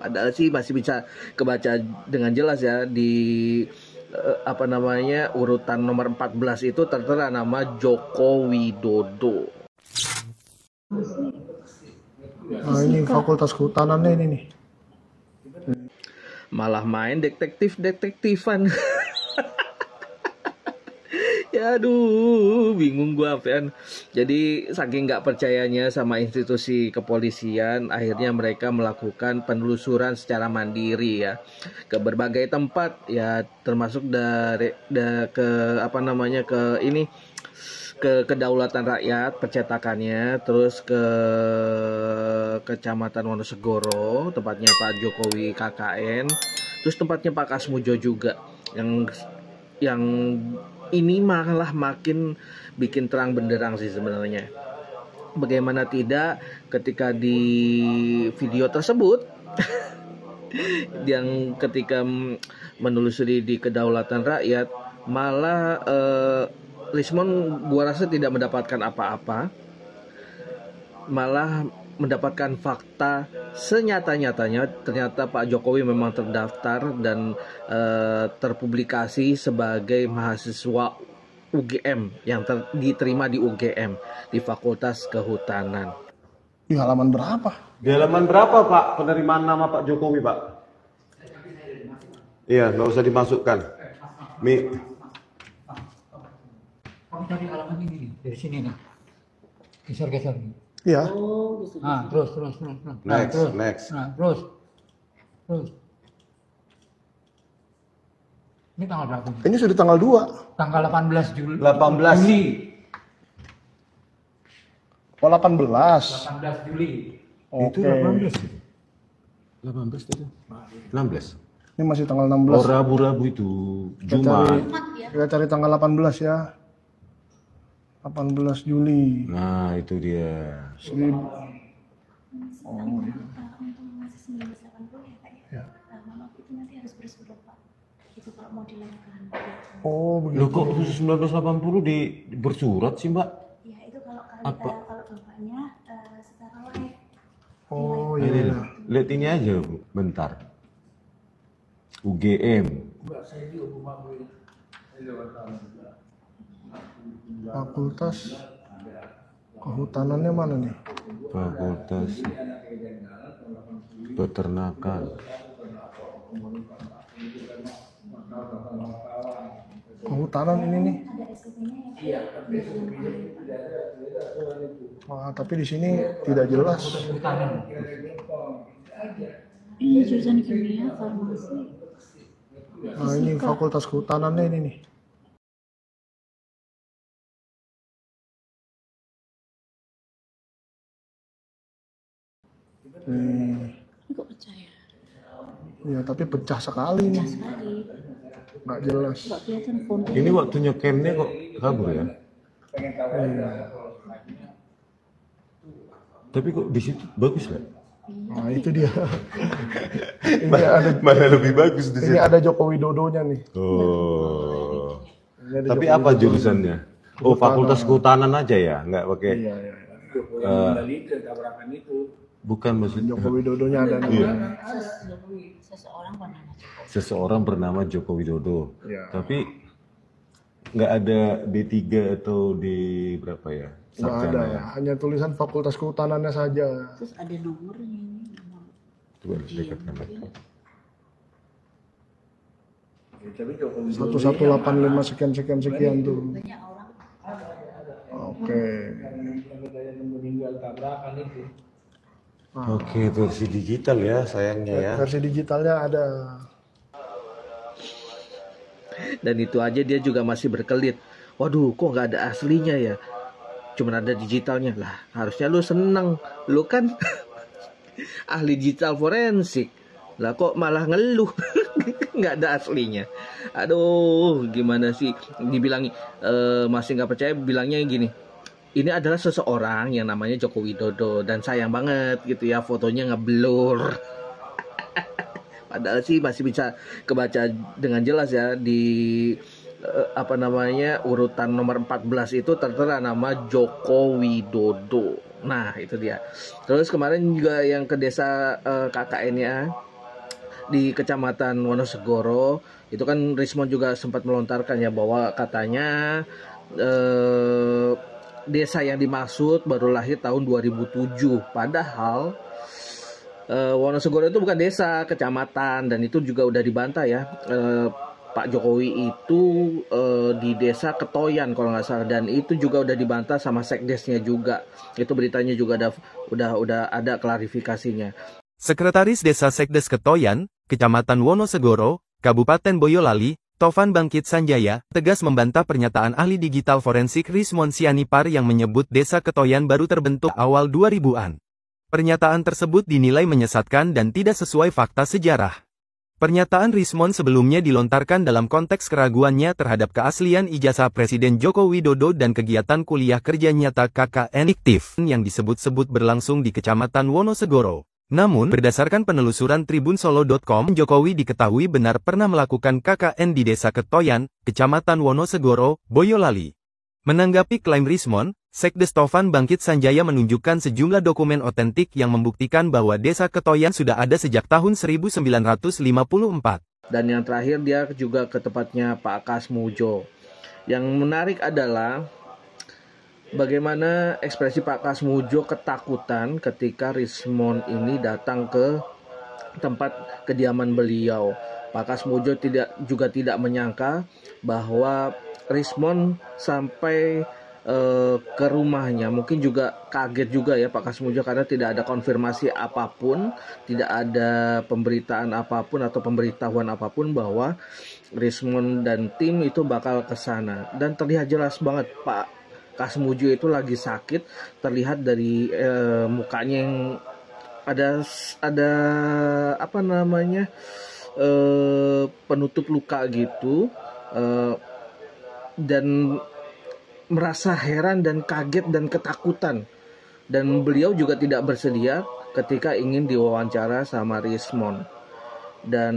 Padahal sih masih bisa kebaca dengan jelas ya di urutan nomor 14 itu tertera nama Joko Widodo. Nah, ini Fakultas Kehutanannya ini nih. Malah main detektifan. Ya aduh, bingung gua Pian. Jadi saking nggak percayanya sama institusi kepolisian, akhirnya mereka melakukan penelusuran secara mandiri ya ke berbagai tempat ya, termasuk ke kedaulatan rakyat percetakannya, terus ke Kecamatan Wonosegoro tempatnya Pak Jokowi KKN, terus tempatnya Pak Kasmujo juga yang ini malah makin bikin terang benderang sih sebenarnya. Bagaimana tidak ketika di video tersebut yang ketika menelusuri di kedaulatan rakyat malah Lismon gua rasa tidak mendapatkan apa-apa, malah mendapatkan fakta senyata-nyatanya ternyata Pak Jokowi memang terdaftar dan terpublikasi sebagai mahasiswa UGM yang diterima di UGM di Fakultas Kehutanan. Di halaman berapa? Di halaman berapa Pak penerimaan nama Pak Jokowi Pak? Iya, nggak usah dimasukkan. Kamu cari halaman ini dari sini nih, geser nih. Iya. Nah, terus. Next. Nah, terus. Ini tanggal berapa? Ini sudah tanggal 2. Tanggal 18 Juli. 18. Juli. Oh, 18. 18 Juli. Itu Oke. 18 itu. 16. Ini masih tanggal 16. Oh, Rabu-Rabu itu Jumat. Kita cari tanggal 18 ya. 18 Juli. Nah, itu dia. Seribu. Untuk masih 1980 ya Kak ya? Mama itu nanti harus bersurat Pak. Itu kalau mau dilakukan. Oh, begitu. Loh kok khusus 1980 bersurat sih Mbak? Ya itu kalau Apa? kalau bapaknya secara live. Oh, Ini iya. loh. Lihat ini aja bentar. UGM. Fakultas Kehutanannya mana nih? Fakultas Peternakan. Kehutanan ini nih. Ada SOP-nya ya. Wah, tapi di sini tidak jelas. Ini jurusan kimia, farmasi. Nah, ini Fakultas Kehutanannya ini nih. Ini kok percaya? Ya, tapi pecah sekali nih. Sekali. Nggak jelas. Nggak kelihatan font. Ini waktu nyekennya kok kabur ya? Iya. Tapi kok di situ bagus ya? Nah, itu dia. Ini ada Mana lebih bagus di ini ada Joko Widodonya nih. Oh. Ini ada Tapi Joko apa Widodo. jurusannya? Oh, Fakultas Kehutanan aja ya, nggak pakai. Iya, iya. Bukan maksudnya. Joko Widodonya ada nih. Iya. Seseorang bernama Joko. Seseorang bernama Joko Widodo. Iya. Tapi nggak ada D3 atau D berapa ya? Nggak ada, Sarjana ya? hanya tulisan Fakultas Kehutanannya saja. Terus ada nomornya ini. Nomor. Coba dekat nama. 1185 sekian tuh. Banyak orang. Oke. Oke, versi digital ya sayangnya ya. Versi digitalnya ada. Dan itu aja dia juga masih berkelit. Waduh, kok nggak ada aslinya ya? Cuman ada digitalnya lah. Harusnya lu seneng, lu kan ahli digital forensik. Lah kok malah ngeluh nggak ada aslinya. Aduh, gimana sih? Dibilang masih nggak percaya, bilangnya gini. Ini adalah seseorang yang namanya Joko Widodo dan sayang banget gitu ya, fotonya ngeblur. Padahal sih masih bisa kebaca dengan jelas ya di urutan nomor 14 itu tertera nama Joko Widodo. Nah, itu dia. Terus kemarin juga yang ke desa KKN-nya di Kecamatan Wonosegoro itu kan Rismon juga sempat melontarkan ya bahwa katanya desa yang dimaksud baru lahir tahun 2007. Padahal Wonosegoro itu bukan desa, kecamatan, dan itu juga udah dibantah ya. Pak Jokowi itu di desa Ketoyan kalau nggak salah, dan itu juga udah dibantah sama sekdesnya juga. Itu beritanya juga udah ada klarifikasinya. Sekretaris Desa Sekdes Ketoyan, Kecamatan Wonosegoro, Kabupaten Boyolali, Tovan Bangkit Sanjaya, tegas membantah pernyataan ahli digital forensik Rismon Sianipar yang menyebut Desa Ketoyan baru terbentuk awal 2000-an. Pernyataan tersebut dinilai menyesatkan dan tidak sesuai fakta sejarah. Pernyataan Rismon sebelumnya dilontarkan dalam konteks keraguannya terhadap keaslian ijazah Presiden Joko Widodo dan kegiatan kuliah kerja nyata KKN fiktif yang disebut-sebut berlangsung di Kecamatan Wonosegoro. Namun, berdasarkan penelusuran tribunsolo.com, Jokowi diketahui benar pernah melakukan KKN di Desa Ketoyan, Kecamatan Wonosegoro, Boyolali. Menanggapi klaim Rismon, Sekdes Tovan Bangkit Sanjaya menunjukkan sejumlah dokumen otentik yang membuktikan bahwa Desa Ketoyan sudah ada sejak tahun 1954. Dan yang terakhir dia juga ke tempatnya Pak Kasmujo. Yang menarik adalah bagaimana ekspresi Pak Kasmujo ketakutan ketika Rismon ini datang ke tempat kediaman beliau. Pak Kasmujo juga tidak menyangka bahwa Rismon sampai ke rumahnya. Mungkin juga kaget juga ya Pak Kasmujo karena tidak ada konfirmasi apapun, tidak ada pemberitaan apapun atau pemberitahuan apapun bahwa Rismon dan tim itu bakal ke sana. Dan terlihat jelas banget Pak Kasmujo itu lagi sakit, terlihat dari mukanya yang ada apa namanya penutup luka gitu, dan merasa heran dan kaget dan ketakutan, dan beliau juga tidak bersedia ketika ingin diwawancara sama Rismon, dan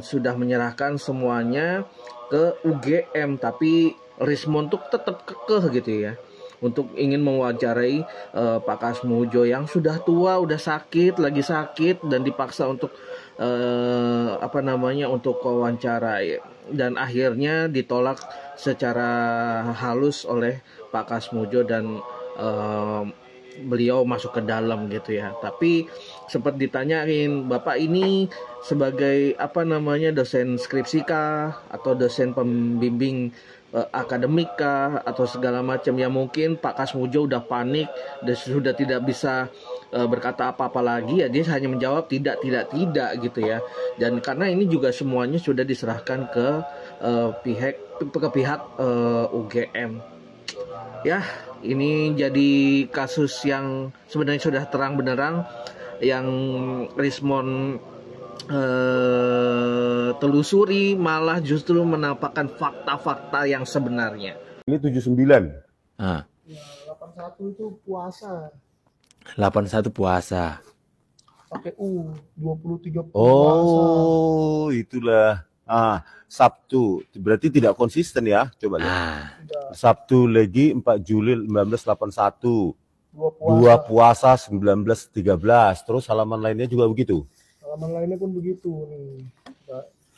sudah menyerahkan semuanya ke UGM, tapi Rismon tuh tetap kekeh gitu ya untuk ingin mewawancarai Pak Kasmujo yang sudah tua, udah sakit, lagi sakit, dan dipaksa untuk untuk wawancara, dan akhirnya ditolak secara halus oleh Pak Kasmujo dan beliau masuk ke dalam gitu ya. Tapi sempat ditanyain, Bapak ini sebagai dosen skripsika atau dosen pembimbing akademika atau segala macam, ya mungkin Pak Kasmujo udah panik dan sudah tidak bisa berkata apa-apa lagi ya, dia hanya menjawab tidak gitu ya. Dan karena ini juga semuanya sudah diserahkan ke pihak UGM. Ya, ini jadi kasus yang sebenarnya sudah terang benderang yang Rismon telusuri, malah justru menampakkan fakta-fakta yang sebenarnya. Ini 79. Ya, 81 itu puasa. 81 puasa. Pakai 23 puasa. Oh, itulah. Sabtu. Berarti tidak konsisten ya. Coba lihat. Sabtu lagi 4 Juli 1981. Dua puasa 1913. Terus halaman lainnya juga begitu. Halaman lainnya pun begitu nih.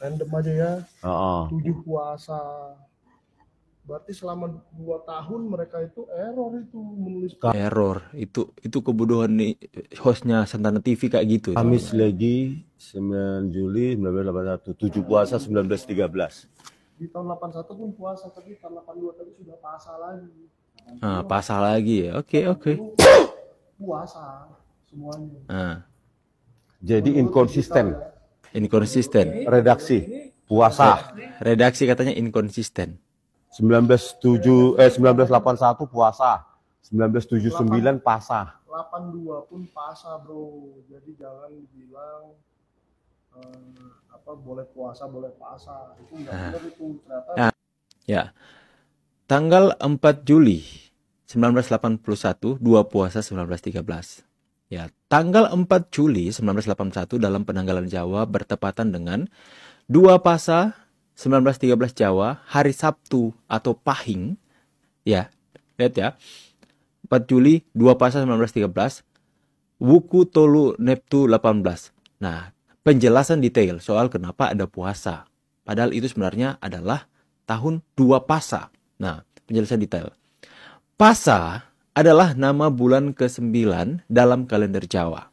Random aja ya. 7 puasa. Berarti selama 2 tahun mereka itu error itu menulis. Error. Itu kebodohan nih hostnya Santana TV kayak gitu. Kamis lagi 9 Juli 1981. 7 puasa 1913. Di tahun 81 pun puasa, tapi tahun 82 tadi sudah pasal lagi. Pasal lagi ya. Oke. Puasa semuanya. Jadi inkonsisten. Redaksi Puasa. Redaksi katanya inkonsisten. 1981 puasa. 1979 pasah. 82 pun pasah, bro. Jadi jangan dibilang boleh puasa boleh pasah. Itu enggak benar itu ternyata. Ya. Tanggal 4 Juli 1981, 2 puasa 1913. Ya, tanggal 4 Juli 1981 dalam penanggalan Jawa bertepatan dengan 2 Pasa 1913 Jawa, hari Sabtu atau Pahing. Ya, lihat ya. 4 Juli 2 Pasa 1913, Wuku Tolu Neptu 18. Nah, penjelasan detail soal kenapa ada puasa. Padahal itu sebenarnya adalah tahun 2 Pasa. Nah, penjelasan detail. Pasa adalah nama bulan ke-9 dalam kalender Jawa.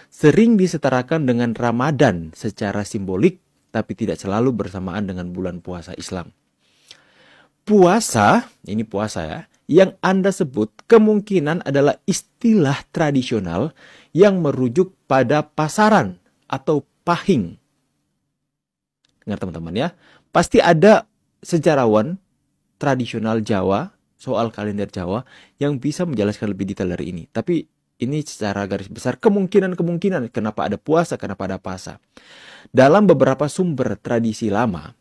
Sering disetarakan dengan Ramadan secara simbolik, tapi tidak selalu bersamaan dengan bulan puasa Islam. Puasa, ini puasa ya, yang Anda sebut kemungkinan adalah istilah tradisional yang merujuk pada pasaran atau pahing. Dengar teman-teman ya, pasti ada sejarawan tradisional Jawa soal kalender Jawa yang bisa menjelaskan lebih detail dari ini. Tapi ini secara garis besar kemungkinan kenapa ada puasa, kenapa ada pasa. Dalam beberapa sumber tradisi lama,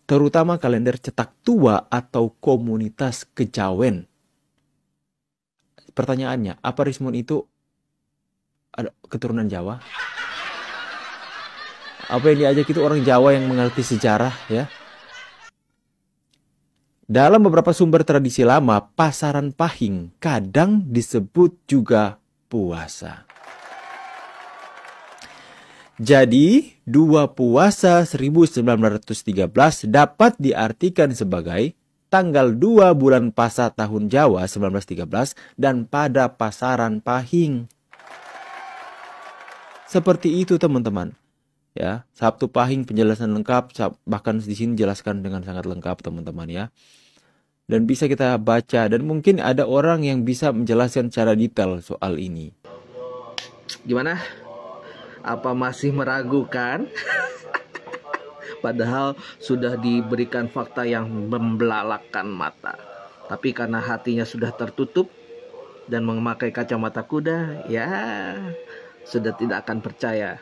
terutama kalender cetak tua atau komunitas kejawen. Pertanyaannya, apa Rismon itu ada keturunan Jawa? Apa yang diajak itu orang Jawa yang mengerti sejarah ya? Dalam beberapa sumber tradisi lama, pasaran pahing kadang disebut juga puasa. Jadi, 2 Puasa 1913 dapat diartikan sebagai tanggal 2 bulan Pasa tahun Jawa 1913 dan pada pasaran pahing. Seperti itu teman-teman. Ya, Sabtu Pahing penjelasan lengkap, bahkan di sini jelaskan dengan sangat lengkap teman-teman ya. Dan bisa kita baca, dan mungkin ada orang yang bisa menjelaskan secara detail soal ini. Gimana? Apa masih meragukan? Padahal sudah diberikan fakta yang membelalakkan mata. Tapi karena hatinya sudah tertutup dan memakai kacamata kuda, ya sudah tidak akan percaya.